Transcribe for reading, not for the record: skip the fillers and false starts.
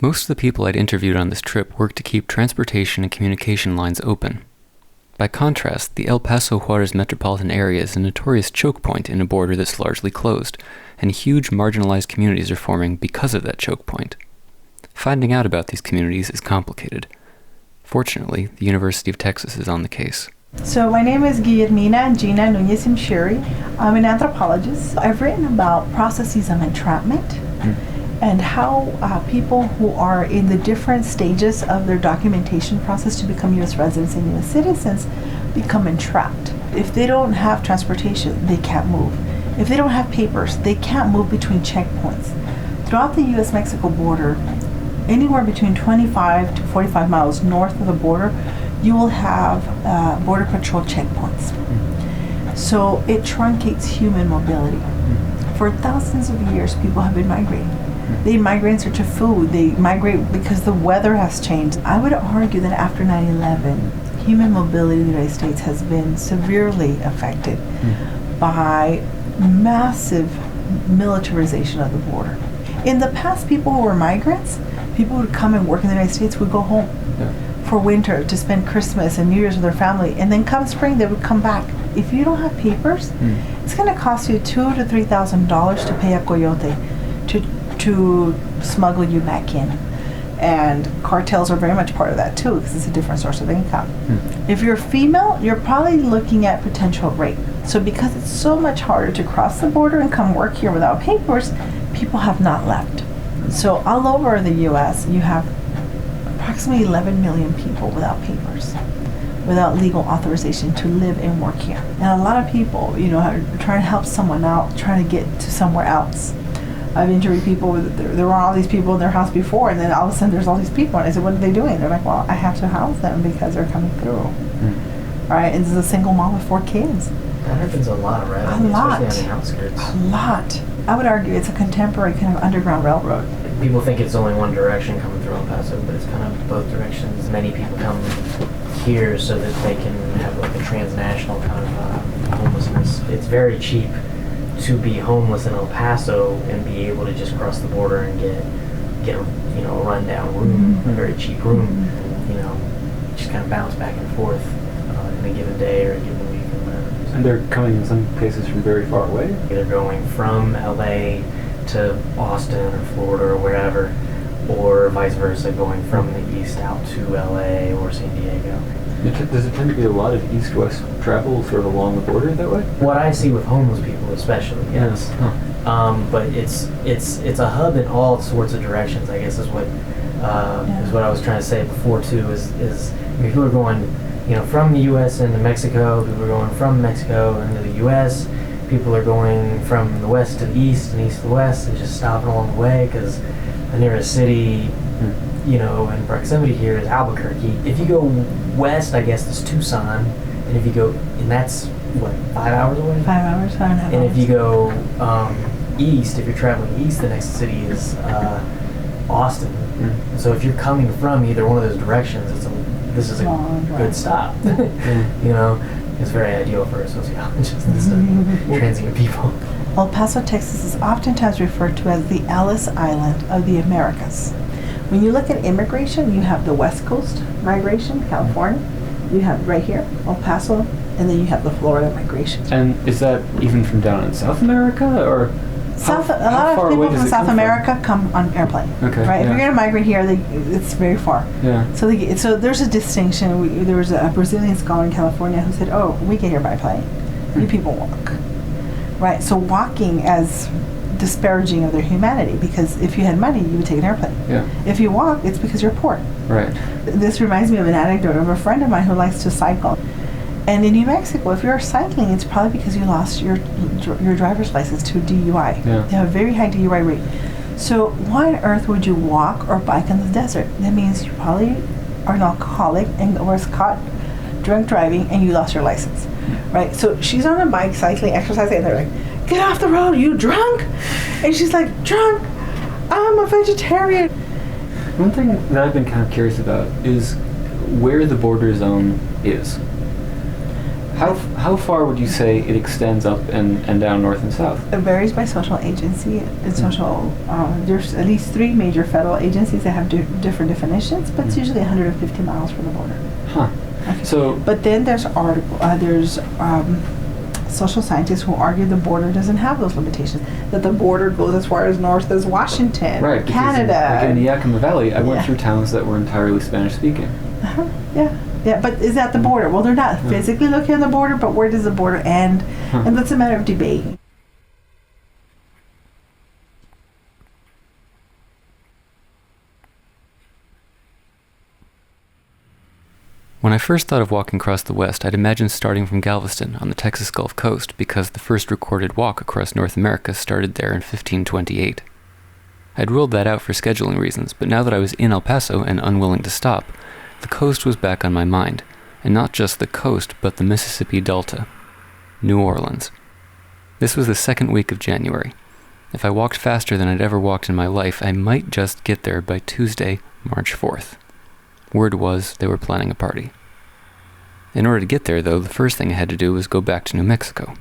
Most of the people I'd interviewed on this trip worked to keep transportation and communication lines open. By contrast, the El Paso Juarez metropolitan area is a notorious choke point in a border that's largely closed, and huge marginalized communities are forming because of that choke point. Finding out about these communities is complicated. Fortunately, the University of Texas is on the case. So my name is Guillermina Gina Nunez Mshiri. I'm an anthropologist. I've written about processes of entrapment and how people who are in the different stages of their documentation process to become U.S. residents and U.S. citizens become entrapped. If they don't have transportation, they can't move. If they don't have papers, they can't move between checkpoints. Throughout the U.S.-Mexico border, anywhere between 25 to 45 miles north of the border, you will have Border Patrol checkpoints. So it truncates human mobility. For thousands of years, people have been migrating. They migrate in search of food. They migrate because the weather has changed. I would argue that after 9/11, human mobility in the United States has been severely affected by massive militarization of the border. In the past, people who were migrants, people who would come and work in the United States would go home for winter to spend Christmas and New Year's with their family, and then come spring they would come back. If you don't have papers, it's going to cost you $2,000 to $3,000 to pay a coyote to smuggle you back in. And cartels are very much part of that too, because it's a different source of income. If you're female, you're probably looking at potential rape. So because it's so much harder to cross the border and come work here without papers, people have not left. So all over the U.S., you have approximately 11 million people without papers, without legal authorization to live and work here. And a lot of people, are trying to help someone out, trying to get to somewhere else. I've interviewed people, there were all these people in their house before, and then all of a sudden there's all these people, and I said, what are they doing? They're like, well, I have to house them because they're coming through. Right, and this is a single mom with 4 kids. That happens a lot, right? Especially on the outskirts. A lot. I would argue it's a contemporary kind of underground railroad. People think it's only one direction coming through El Paso, but it's kind of both directions. Many people come here so that they can have like a transnational kind of homelessness. It's very cheap to be homeless in El Paso and be able to just cross the border and get a rundown room, a very cheap room, and, just kind of bounce back and forth in a given day or a given week or whatever. And they're coming in some cases from very far away? They're going from LA to Austin or Florida or wherever, or vice versa, going from the east out to LA or San Diego. Does it tend to be a lot of east-west travel sort of along the border that way? What I see with homeless people especially, yes. But it's a hub in all sorts of directions, I guess is what I was trying to say before too, is people are going from the U.S. into Mexico, people are going from Mexico into the U.S., people are going from the west to the east and east to the west and just stopping along the way because the nearest city in proximity here is Albuquerque. If you go west, I guess it's Tucson, and if you go, and that's what, 5 hours away? 5 hours, 5.5 hours. And if you go east, if you're traveling east, the next city is Austin. So if you're coming from either one of those directions, this is a good stop. It's very ideal for a sociologist instead of transient people. El Paso, Texas is oftentimes referred to as the Ellis Island of the Americas. When you look at immigration, you have the West Coast migration, California. You have right here, El Paso, and then you have the Florida migration. And is that even from down in South America, or a lot of people from South America come on airplane. Okay. Right. Yeah. If you're going to migrate here, it's very far. Yeah. So there's a distinction. There was a Brazilian scholar in California who said, "Oh, we get here by plane. You people walk." Right. So walking as disparaging of their humanity, because if you had money, you would take an airplane. Yeah. If you walk, it's because you're poor. Right. This reminds me of an anecdote of a friend of mine who likes to cycle. And in New Mexico, if you're cycling, it's probably because you lost your driver's license to DUI. Yeah. They have a very high DUI rate. So why on earth would you walk or bike in the desert? That means you probably are an alcoholic and was caught drunk driving and you lost your license. Right? So she's on a bike, cycling, exercising, and they're like, "Get off the road, you drunk?" And she's like, "Drunk? I'm a vegetarian." One thing that I've been kind of curious about is where the border zone is. How far would you say it extends up and down north and south? It varies by social agency. And social, there's at least 3 major federal agencies that have different definitions, but it's usually 150 miles from the border. Huh. Okay. So, But then there's social scientists who argue the border doesn't have those limitations. That the border goes as far as north as Washington, right, because Canada. in the Yakima Valley, I went Yeah. through towns that were entirely Spanish speaking. Yeah. Yeah, but is that the border? Well, they're not physically looking at the border, but where does the border end? Huh. And that's a matter of debate. When I first thought of walking across the West, I'd imagined starting from Galveston on the Texas Gulf Coast because the first recorded walk across North America started there in 1528. I'd ruled that out for scheduling reasons, but now that I was in El Paso and unwilling to stop, the coast was back on my mind, and not just the coast, but the Mississippi Delta, New Orleans. This was the second week of January. If I walked faster than I'd ever walked in my life, I might just get there by Tuesday, March 4th. Word was they were planning a party. In order to get there, though, the first thing I had to do was go back to New Mexico.